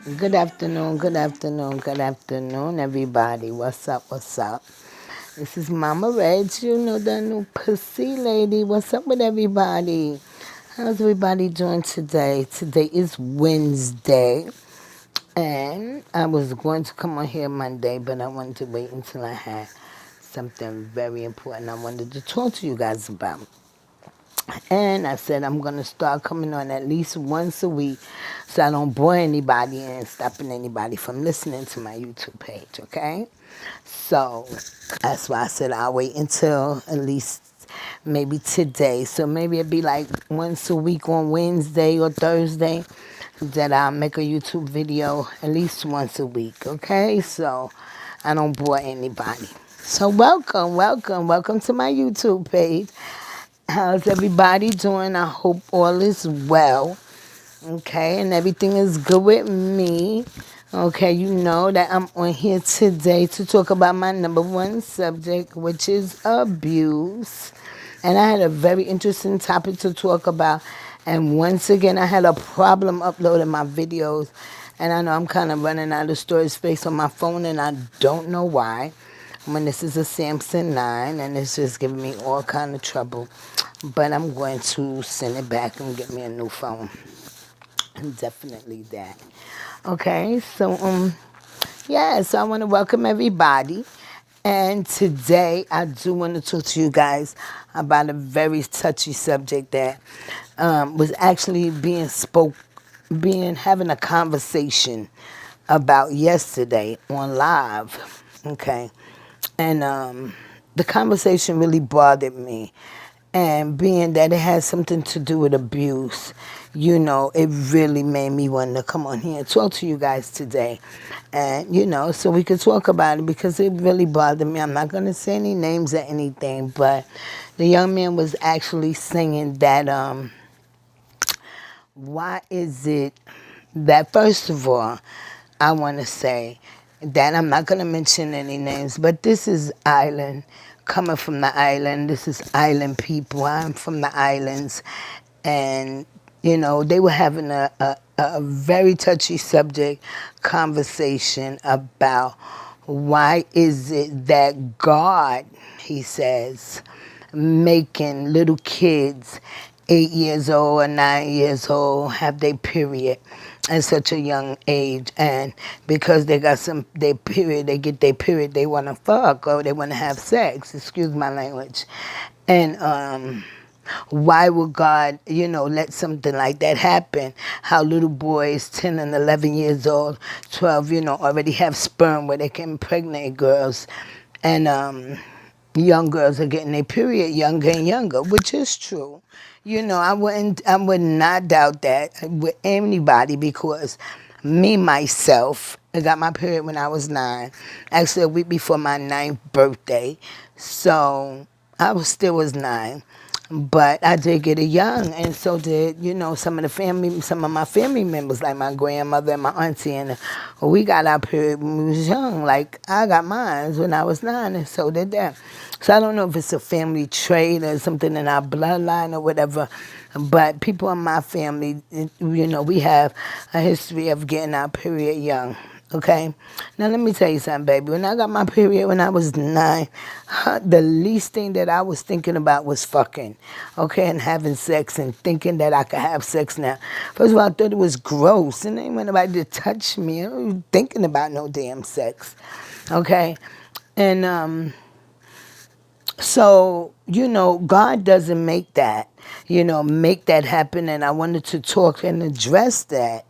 Good afternoon, everybody. What's up, what's up? This is Mama Reg, you know, the new pussy lady. What's up with everybody? How's everybody doing today? Today is Wednesday, and I was going to come on here Monday, but I wanted to wait until I had something very important I wanted to talk to you guys about. And I said I'm going to start coming on at least once a week so I don't bore anybody and stopping anybody from listening to my YouTube page, okay? So that's why I said I'll wait until at least maybe today. So maybe it'd be like once a week on Wednesday or Thursday that I'll make a YouTube video at least once a week, okay? So I don't bore anybody. So welcome to my YouTube page. How's everybody doing? I hope all is well. Okay, and everything is good with me. Okay, you know that I'm on here today to talk about my number one subject, which is abuse. And I had a very interesting topic to talk about. And once again, I had a problem uploading my videos. And I know I'm kind of running out of storage space on my phone, and I don't know why. When this is a Samsung 9, and it's just giving me all kind of trouble. But I'm going to send it back and get me a new phone. Definitely that. Okay, so yeah, so I want to welcome everybody. And today I do want to talk to you guys about a very touchy subject that was actually having a conversation about yesterday on live. Okay, and the conversation really bothered me. And being that it has something to do with abuse, you know, it really made me want to come on here and talk to you guys today. And, you know, so we could talk about it because it really bothered me. I'm not going to say any names or anything, but the young man was actually saying that, why is it that, first of all, I want to say that I'm not going to mention any names, but this is Island, coming from the island. This is island people. I'm from the islands. And, you know, they were having a very touchy subject conversation about why is it that God, he says, making little kids 8 years old or 9 years old have their period at such a young age, and because they got their period, they get their period, they want to fuck or they want to have sex, excuse my language. And why would God, you know, let something like that happen? How little boys 10 and 11 years old, 12, you know, already have sperm where they can impregnate girls, and young girls are getting their period younger and younger, which is true. You know, I would not doubt that with anybody, because me, myself, I got my period when I was 9, actually a week before my 9th birthday. So I still was 9. But I did get it young, and so did, you know, some of my family members, like my grandmother and my auntie, and we got our period when we was young. Like, I got mine when I was 9, and so did that. So I don't know if it's a family trait or something in our bloodline or whatever, but people in my family, you know, we have a history of getting our period young. Okay, now let me tell you something, baby. When I got my period when I was 9, the least thing that I was thinking about was fucking, okay, and having sex and thinking that I could have sex now. First of all, I thought it was gross, and ain't nobody to touch me. I wasn't even thinking about no damn sex, okay, and so, you know, God doesn't make that, you know, make that happen. And I wanted to talk and address that.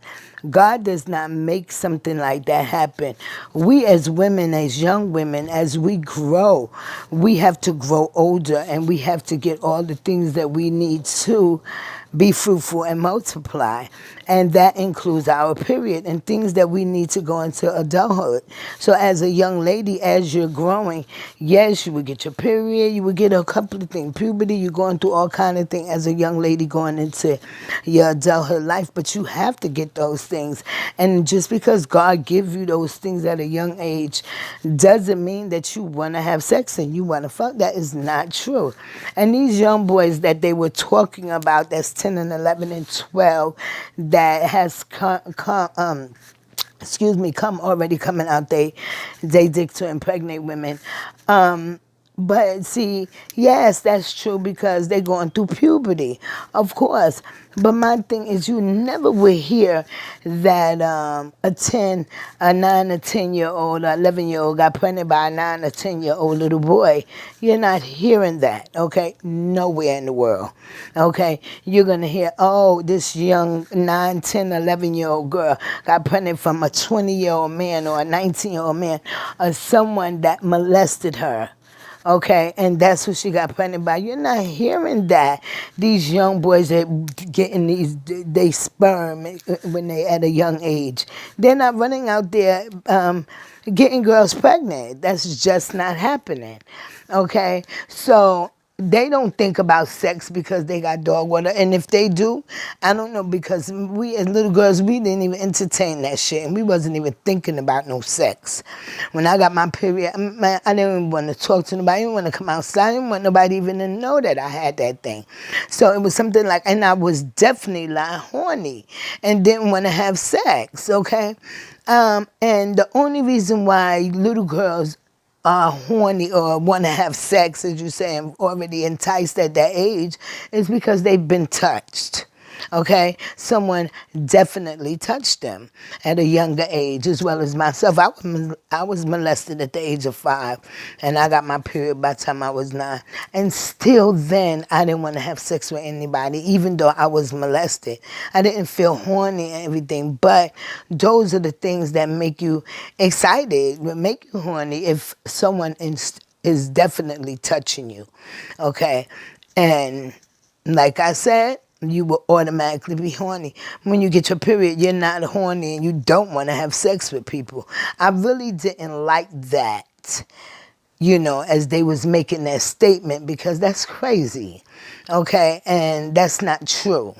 God does not make something like that happen. We as women, as young women, as we grow, we have to grow older, and we have to get all the things that we need to be fruitful and multiply. And that includes our period and things that we need to go into adulthood. So as a young lady, as you're growing, yes, you would get your period, you would get a couple of things. Puberty, you're going through all kind of things as a young lady going into your adulthood life, but you have to get those things. And just because God gives you those things at a young age doesn't mean that you want to have sex and you want to fuck. That is not true. And these young boys that they were talking about, that's 10 and 11 and 12, that has come already coming out they dick to impregnate women. But see, yes, that's true because they're going through puberty, of course. But my thing is, you never will hear that a 9 or 10 year old, or 11-year old got pregnant by a 9 or 10-year old little boy. You're not hearing that, okay? Nowhere in the world, okay? You're gonna hear, oh, this young 9, 10, 11-year old girl got pregnant from a 20-year-old man or a 19-year-old man or someone that molested her. Okay, and that's who she got pregnant by. You're not hearing that. These young boys that getting they sperm when they at a young age. They're not running out there getting girls pregnant. That's just not happening. Okay, so they don't think about sex because they got dog water. And if they do, I don't know, because we as little girls, we didn't even entertain that shit. And we wasn't even thinking about no sex. When I got my period, man, I didn't even want to talk to nobody. I didn't want to come outside. I didn't want nobody even to know that I had that thing. So it was something like, and I was definitely like horny and didn't want to have sex, okay? And the only reason why little girls are horny or want to have sex, as you say, and already enticed at that age, is because they've been touched. Okay, someone definitely touched them at a younger age, as well as myself. I was molested at the age of 5, and I got my period by the time I was 9. And still then, I didn't want to have sex with anybody, even though I was molested. I didn't feel horny and everything, but those are the things that make you excited, make you horny if someone is definitely touching you. Okay, and like I said, you will automatically be horny. When you get your period, you're not horny and you don't want to have sex with people. I really didn't like that, as they was making that statement, because that's crazy, okay? And that's not true.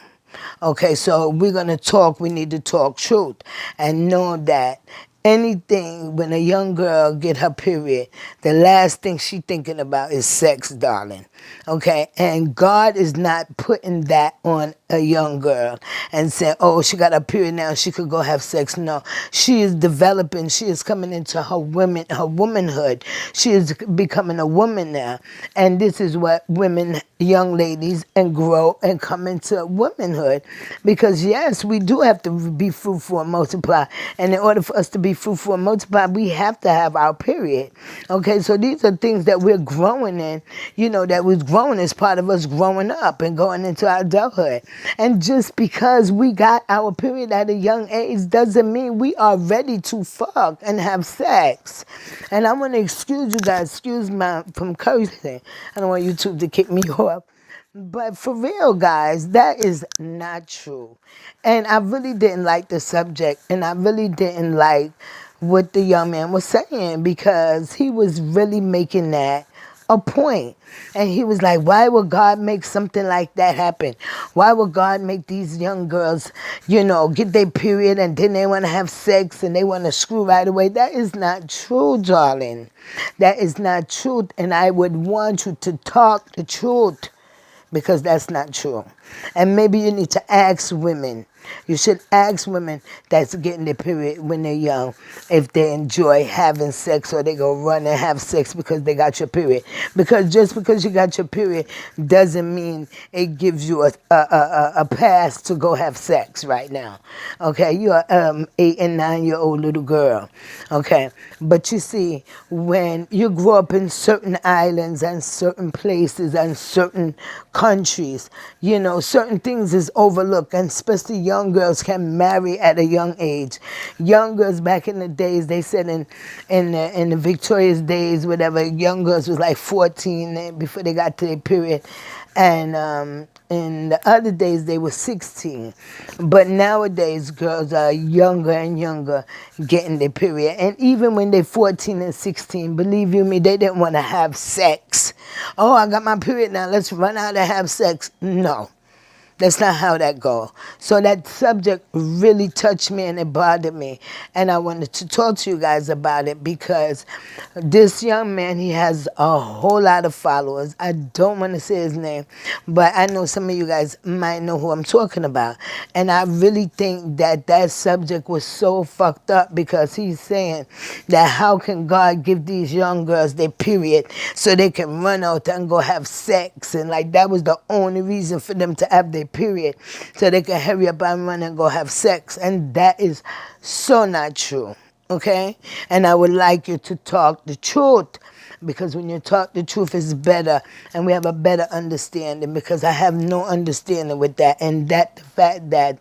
Okay, so we're going to talk, we need to talk truth and know that anything, when a young girl get her period, the last thing she thinking about is sex, darling. Okay, and God is not putting that on a young girl and saying, oh, she got a period now, she could go have sex. No, she is developing, she is coming into her womanhood. She is becoming a woman now. And this is what women, young ladies, and grow and come into womanhood. Because yes, we do have to be fruitful and multiply. And in order for us to be fruitful and multiply, we have to have our period. Okay, so these are things that we're growing in, that was growing as part of us growing up and going into our adulthood. And just because we got our period at a young age doesn't mean we are ready to fuck and have sex. And I want to excuse you guys, from cursing. I don't want YouTube to kick me off. But for real, guys, that is not true. And I really didn't like the subject, and I really didn't like what the young man was saying, because he was really making that a point. And he was like, why would God make something like that happen? Why would God make these young girls, get their period and then they want to have sex and they want to screw right away? That is not true, darling. That is not true. And I would want you to talk the truth, because that's not true. And maybe you need to ask women. You should ask women that's getting their period when they're young if they enjoy having sex, or they go run and have sex because they got your period. Because just because you got your period doesn't mean it gives you a pass to go have sex right now. Okay, you're 8 and 9-year-old little girl. Okay, but you see, when you grow up in certain islands and certain places and certain countries, certain things is overlooked, and especially young girls can marry at a young age. Young girls back in the days, they said in the Victoria's days, whatever, young girls was like 14 before they got to their period. And in the other days, they were 16. But nowadays, girls are younger and younger getting their period. And even when they're 14 and 16, believe you me, they didn't want to have sex. Oh, I got my period now, let's run out and have sex. No. That's not how that go. So that subject really touched me and it bothered me. And I wanted to talk to you guys about it because this young man, he has a whole lot of followers. I don't want to say his name, but I know some of you guys might know who I'm talking about. And I really think that that subject was so fucked up because he's saying that how can God give these young girls their period so they can run out and go have sex, and like that was the only reason for them to have their period so they can hurry up and run and go have sex, and that is so not true. Okay, and I would like you to talk the truth, because when you talk the truth it's better and we have a better understanding, because I have no understanding with that, and that the fact that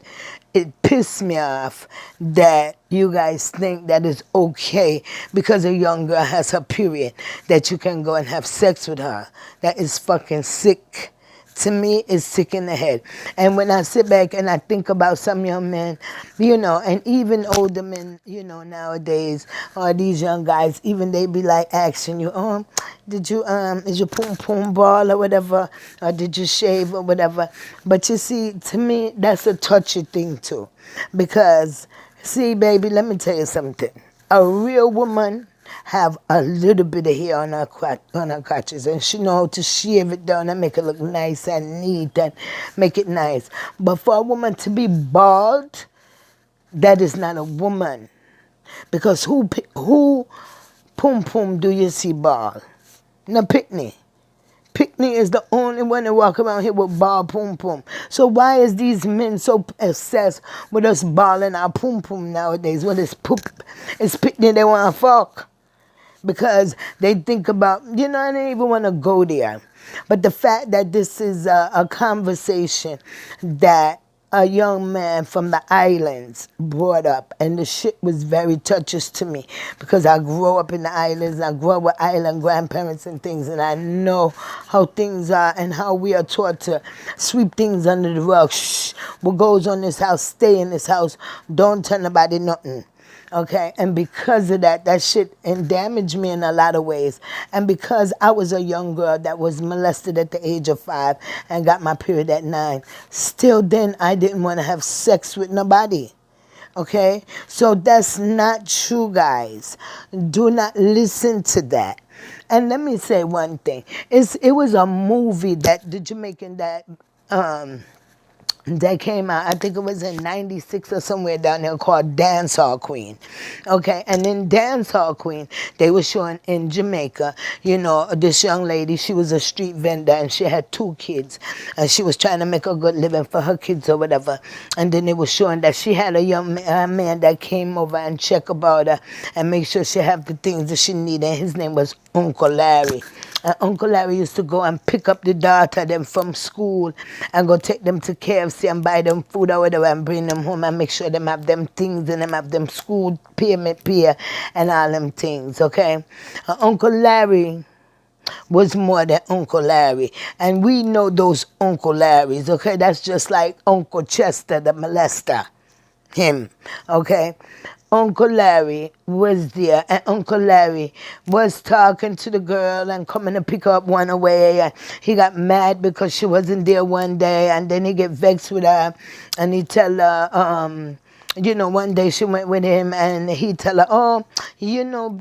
it pissed me off that you guys think that it's okay because a young girl has her period that you can go and have sex with her. That is fucking sick. To me, it's sick in the head. And when I sit back and I think about some young men, you know, and even older men, you know, nowadays, or these young guys, even they be like asking you, did you, is your poom poom ball or whatever, or did you shave or whatever. But you see, to me, that's a touchy thing too. Because, see, baby, let me tell you something. A real woman have a little bit of hair on her crotches, and she know how to shave it down and make it look nice and neat and make it nice. But for a woman to be bald, that is not a woman. Because who pum pum do you see bald? No, Pickney. Pickney is the only one that walk around here with bald pum pum. So why is these men so obsessed with us balling our pum pum nowadays? What is poop? It's Pickney they want to fuck. Because they think about, you know, I don't even want to go there. But the fact that this is a conversation that a young man from the islands brought up, and the shit was very touches to me because I grew up in the islands, I grew up with island grandparents and things, and I know how things are and how we are taught to sweep things under the rug. Shh, what goes on in this house, stay in this house, don't tell nobody nothing. Okay, and because of that, that shit damaged me in a lot of ways. And because I was a young girl that was molested at the age of 5 and got my period at 9, still then I didn't want to have sex with nobody. Okay, so that's not true, guys. Do not listen to that. And let me say one thing. It was a movie that the Jamaican that came out, I think it was in 96 or somewhere down there, called Dancehall Queen. Okay, and in Dancehall Queen, they were showing in Jamaica, you know, this young lady, she was a street vendor and she had 2 kids. And she was trying to make a good living for her kids or whatever. And then they were showing that she had a young man that came over and check about her and make sure she have the things that she needed. And his name was Uncle Larry. Uncle Larry used to go and pick up the daughter them from school and go take them to KFC and buy them food or whatever and bring them home and make sure them have them things and them have them school payment pay and all them things, okay? Uncle Larry was more than Uncle Larry. And we know those Uncle Larrys, okay? That's just like Uncle Chester, the molester. Him, okay? Uncle Larry was there, and Uncle Larry was talking to the girl and coming to pick up one away, and he got mad because she wasn't there one day, and then he get vexed with her, and he tell her, you know, one day she went with him and he tell her, you know,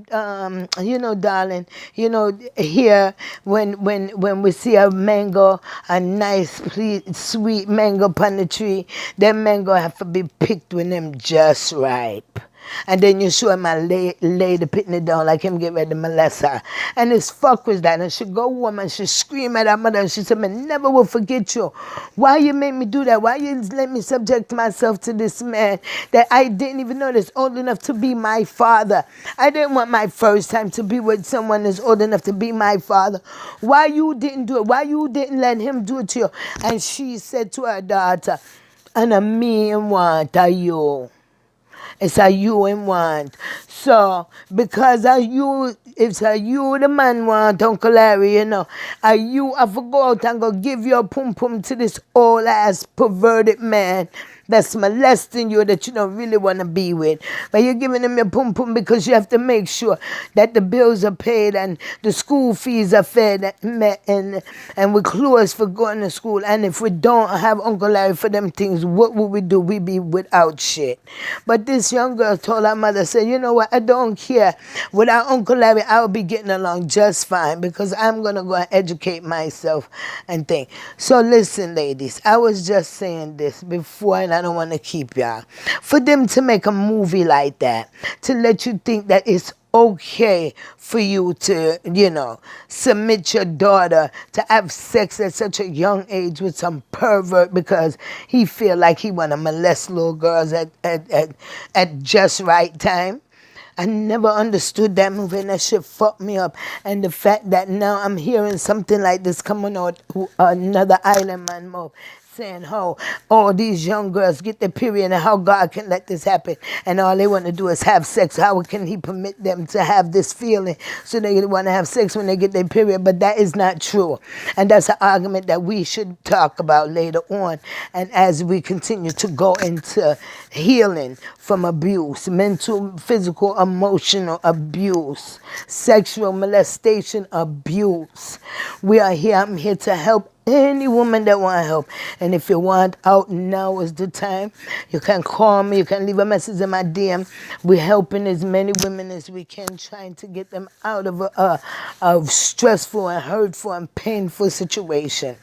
darling, you know, here when we see a mango, a nice, sweet mango upon the tree, that mango have to be picked when them just ripe. And then you show him a lady putting it down like him get ready to molest her. And his fuck was that. And she go home and she scream at her mother and she said, I never will forget you. Why you make me do that? Why you let me subject myself to this man that I didn't even know that's old enough to be my father? I didn't want my first time to be with someone that's old enough to be my father. Why you didn't do it? Why you didn't let him do it to you? And she said to her daughter, and a me want a you. It's a you and want. So, because of you, it's a you the man want, Uncle Larry, you know. A you have to go out and go give your pum pum to this old ass perverted man that's molesting you that you don't really want to be with. But you're giving them your pum pum because you have to make sure that the bills are paid and the school fees are fed and met and we're close for going to school. And if we don't have Uncle Larry for them things, what would we do? We'd be without shit. But this young girl told her mother, said, you know what, I don't care. Without Uncle Larry, I'll be getting along just fine because I'm going to go and educate myself and think. So listen, ladies, I was just saying this before and I don't want to keep y'all. For them to make a movie like that, to let you think that it's okay for you to, submit your daughter to have sex at such a young age with some pervert because he feel like he want to molest little girls at just right time. I never understood that movie and that shit fucked me up. And the fact that now I'm hearing something like this coming out another island man mouth saying how all these young girls get their period and how God can let this happen and all they want to do is have sex. How can he permit them to have this feeling so they want to have sex when they get their period? But that is not true. And that's an argument that we should talk about later on. And as we continue to go into healing from abuse, mental, physical, emotional abuse, sexual molestation abuse. We are here. I'm here to help any woman that want help. And if you want out, now is the time. You can call me. You can leave a message in my DM. We're helping as many women as we can, trying to get them out of a stressful and hurtful and painful situation.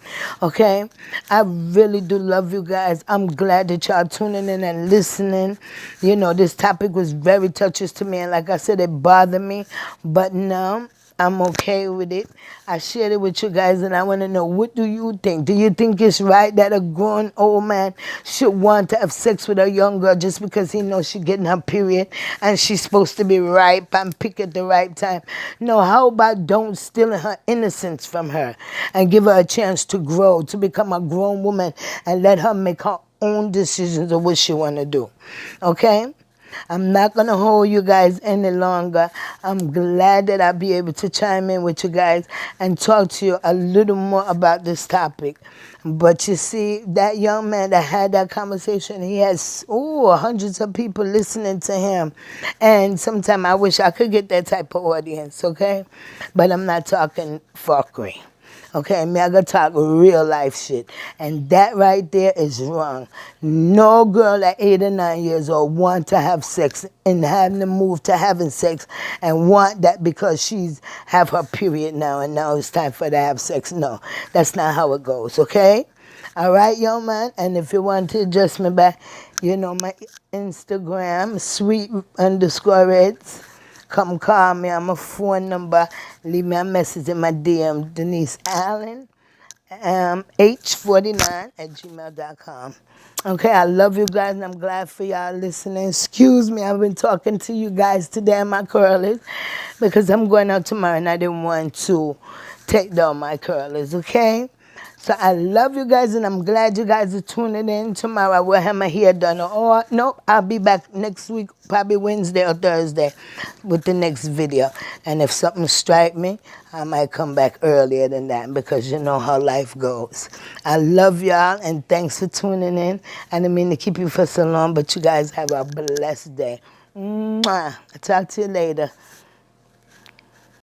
Okay? I really do love you guys. I'm glad that y'all tuning in and listening. This topic was very touching to me. And like I said, it bothered me. But now I'm okay with it. I shared it with you guys and I want to know, what do you think? Do you think it's right that a grown old man should want to have sex with a young girl just because he knows she's getting her period and she's supposed to be ripe and pick at the right time? No, how about don't steal her innocence from her and give her a chance to grow, to become a grown woman and let her make her own decisions of what she want to do. Okay? I'm not going to hold you guys any longer. I'm glad that I'll be able to chime in with you guys and talk to you a little more about this topic. But you see, that young man that had that conversation, he has hundreds of people listening to him. And sometimes I wish I could get that type of audience, okay? But I'm not talking fuckery. Okay, me I gotta talk real life shit. And that right there is wrong. No girl at 8 or 9 years old want to have sex and having to move to having sex and want that because she's have her period now and now it's time for her to have sex. No, that's not how it goes, okay? All right, young man? And if you want to adjust me back, my Instagram, sweet_reds. Come call me on my phone number. Leave me a message in my DM, Denise Allen, h49@gmail.com. Okay, I love you guys and I'm glad for y'all listening. Excuse me, I've been talking to you guys today in my curlers because I'm going out tomorrow and I didn't want to take down my curlers, okay? So I love you guys and I'm glad you guys are tuning in. Tomorrow I will have my hair done. Or nope, I'll be back next week, probably Wednesday or Thursday with the next video. And if something strike me, I might come back earlier than that because you know how life goes. I love y'all and thanks for tuning in. I didn't mean to keep you for so long, but you guys have a blessed day. Mwah. I'll talk to you later.